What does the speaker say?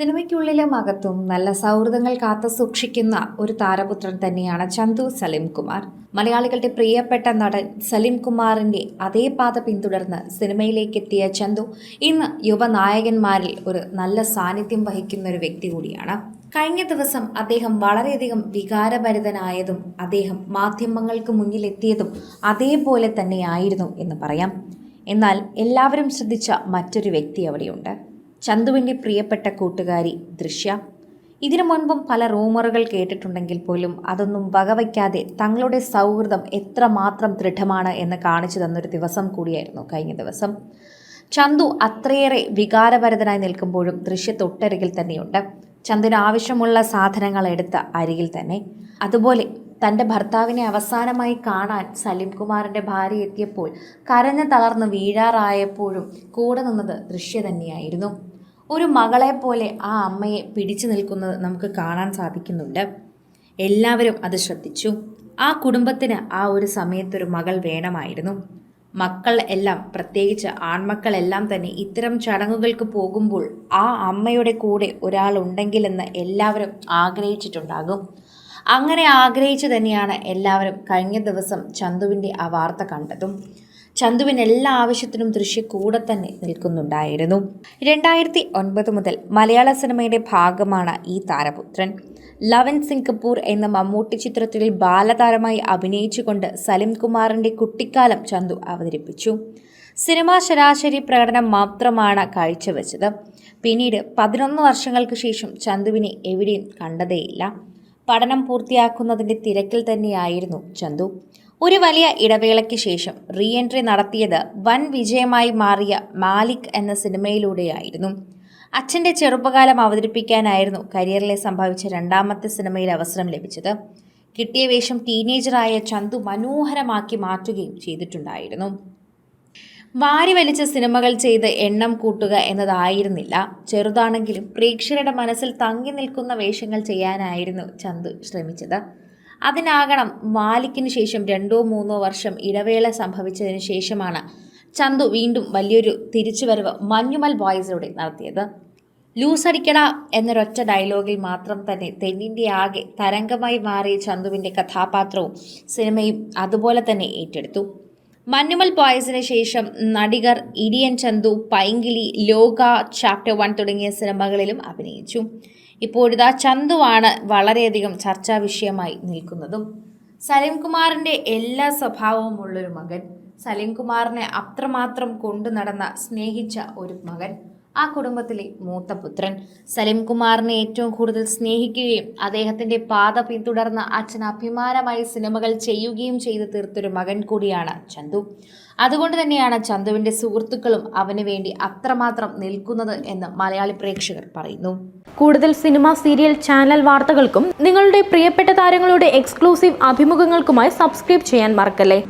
സിനിമയ്ക്കുള്ളിലും അകത്തും നല്ല സൗഹൃദങ്ങൾ കാത്തുസൂക്ഷിക്കുന്ന ഒരു താരപുത്രൻ തന്നെയാണ് ചന്തു സലിം കുമാർ. മലയാളികളുടെ പ്രിയപ്പെട്ട നടൻ സലിം കുമാറിന്റെ അതേ പാത പിന്തുടർന്ന് സിനിമയിലേക്ക് എത്തിയ ചന്തു ഇന്ന് യുവനായകന്മാരിൽ ഒരു നല്ല സാന്നിധ്യം വഹിക്കുന്ന ഒരു വ്യക്തി കൂടിയാണ്. കഴിഞ്ഞ ദിവസം അദ്ദേഹം വളരെയധികം വികാരഭരിതനായതും അദ്ദേഹം മാധ്യമങ്ങൾക്ക് മുന്നിലെത്തിയതും അതേപോലെ തന്നെയായിരുന്നു എന്ന് പറയാം. എന്നാൽ എല്ലാവരും ശ്രദ്ധിച്ച മറ്റൊരു വ്യക്തി അവിടെയുണ്ട്. ചന്തുവിൻ്റെ പ്രിയപ്പെട്ട കൂട്ടുകാരി ദൃശ്യ. ഇതിനു മുൻപും പല റൂമറുകൾ കേട്ടിട്ടുണ്ടെങ്കിൽ പോലും അതൊന്നും വകവയ്ക്കാതെ തങ്ങളുടെ സൗഹൃദം എത്രമാത്രം ദൃഢമാണ് എന്ന് കാണിച്ചു തന്നൊരു ദിവസം കൂടിയായിരുന്നു കഴിഞ്ഞ ദിവസം. ചന്തു അത്രയേറെ വികാരഭരിതനായി നിൽക്കുമ്പോഴും ദൃശ്യ തൊട്ടരികിൽ തന്നെയുണ്ട്. ചന്തുവിന് ആവശ്യമുള്ള സാധനങ്ങൾ എടുത്ത അരികിൽ തന്നെ. അതുപോലെ തൻ്റെ ഭർത്താവിനെ അവസാനമായി കാണാൻ സലിം കുമാറിൻ്റെ ഭാര്യ എത്തിയപ്പോൾ കരഞ്ഞു തളർന്ന് വീഴാറായപ്പോഴും കൂടെ നിന്നത് ദൃശ്യ തന്നെയായിരുന്നു. ഒരു മകളെപ്പോലെ ആ അമ്മയെ പിടിച്ചു നിൽക്കുന്നത് നമുക്ക് കാണാൻ സാധിക്കുന്നുണ്ട്. എല്ലാവരും അത് ശ്രദ്ധിച്ചു. ആ കുടുംബത്തിന് ആ ഒരു സമയത്തൊരു മകൾ വേണമായിരുന്നു. മക്കൾ എല്ലാം, പ്രത്യേകിച്ച് ആൺമക്കളെല്ലാം തന്നെ ഇത്തരം ചടങ്ങുകൾക്ക് പോകുമ്പോൾ ആ അമ്മയുടെ കൂടെ ഒരാളുണ്ടെങ്കിലെന്ന് എല്ലാവരും ആഗ്രഹിച്ചിട്ടുണ്ടാകും. അങ്ങനെ ആഗ്രഹിച്ചു തന്നെയാണ് എല്ലാവരും കഴിഞ്ഞ ദിവസം ചന്തുവിൻ്റെ ആ വാർത്ത കണ്ടതും. ചന്തുവിന് എല്ലാ ആവശ്യത്തിനും ദൃശ്യ കൂടെ തന്നെ നിൽക്കുന്നുണ്ടായിരുന്നു. 2009 മുതൽ മലയാള സിനിമയുടെ ഭാഗമാണ് ഈ താരപുത്രൻ. ലവ് ഇൻ സിംഗപ്പൂർ എന്ന മമ്മൂട്ടി ചിത്രത്തിൽ ബാലതാരമായി അഭിനയിച്ചുകൊണ്ട് സലിം കുമാറിൻ്റെ കുട്ടിക്കാലം ചന്തു അവതരിപ്പിച്ചു. സിനിമ ശരാശരി പ്രകടനം മാത്രമാണ് കാഴ്ചവെച്ചത്. പിന്നീട് 11 വർഷങ്ങൾക്ക് ശേഷം ചന്തുവിനെ എവിടെയും കണ്ടതേയില്ല. പഠനം പൂർത്തിയാക്കുന്നതിൻ്റെ തിരക്കിൽ തന്നെയായിരുന്നു ചന്തു. ഒരു വലിയ ഇടവേളയ്ക്ക് ശേഷം റീ എൻട്രി നടത്തിയത് വൻ വിജയമായി മാറിയ മാലിക് എന്ന സിനിമയിലൂടെയായിരുന്നു. അച്ഛൻ്റെ ചെറുപ്പകാലം അവതരിപ്പിക്കാനായിരുന്നു കരിയറിലെ സംഭവിച്ച രണ്ടാമത്തെ സിനിമയിൽ അവസരം ലഭിച്ചത്. കിട്ടിയ വേഷം ടീനേജറായ ചന്തു മനോഹരമാക്കി മാറ്റുകയും ചെയ്തിട്ടുണ്ടായിരുന്നു. വാരി വലിച്ച സിനിമകൾ ചെയ്ത് എണ്ണം കൂട്ടുക എന്നതായിരുന്നില്ല. ചെറുതാണെങ്കിലും പ്രേക്ഷകരുടെ മനസ്സിൽ തങ്ങി നിൽക്കുന്ന വേഷങ്ങൾ ചെയ്യാനായിരുന്നു ചന്തു ശ്രമിച്ചത്. അതിനാകണം മാലിക്കിന് ശേഷം 2-3 വർഷം ഇടവേള സംഭവിച്ചതിന് ശേഷമാണ് ചന്തു വീണ്ടും വലിയൊരു തിരിച്ചുവരവ് മഞ്ഞുമൽ ബോയ്സിലൂടെ നടത്തിയത്. ലൂസടിക്കട എന്നൊരൊറ്റ ഡയലോഗിൽ മാത്രം തന്നെ തെന്നിൻ്റെ ആകെ തരംഗമായി മാറിയ ചന്തുവിൻ്റെ കഥാപാത്രവും സിനിമയും അതുപോലെ തന്നെ ഏറ്റെടുത്തു. മഞ്ഞുമൽ ബോയ്സിന് ശേഷം നടികർ ഇടിയൻ ചന്തു, പൈങ്കിളി, ലോക, ചാപ്റ്റർ 1 തുടങ്ങിയ സിനിമകളിലും അഭിനയിച്ചു. ഇപ്പോഴിതാ ചന്തുവാണ് വളരെയധികം ചർച്ചാ വിഷയമായി നിൽക്കുന്നതും. സലിം കുമാറിൻ്റെ എല്ലാ സ്വഭാവവും ഉള്ളൊരു മകൻ, സലിം കുമാറിനെ അത്രമാത്രം കൊണ്ടു നടന്ന സ്നേഹിച്ച ഒരു മകൻ, ആ കുടുംബത്തിലെ മൂത്ത പുത്രൻ. സലിം കുമാറിനെ ഏറ്റവും കൂടുതൽ സ്നേഹിക്കുകയും അദ്ദേഹത്തിൻ്റെ പാത പിന്തുടർന്ന അച്ഛൻ അഭിമാനമായി സിനിമകൾ ചെയ്യുകയും ചെയ്തു തീർത്തൊരു മകൻ കൂടിയാണ് ചന്തു. അതുകൊണ്ട് തന്നെയാണ് ചന്തുവിൻ്റെ സുഹൃത്തുക്കളും അവന് വേണ്ടി അത്രമാത്രം നിൽക്കുന്നത് എന്ന് മലയാളി പ്രേക്ഷകർ പറയുന്നു. കൂടുതൽ സിനിമ, സീരിയൽ, ചാനൽ വാർത്തകൾക്കും നിങ്ങളുടെ പ്രിയപ്പെട്ട താരങ്ങളുടെ എക്സ്ക്ലൂസീവ് അഭിമുഖങ്ങൾക്കുമായി സബ്സ്ക്രൈബ് ചെയ്യാൻ മറക്കല്ലേ.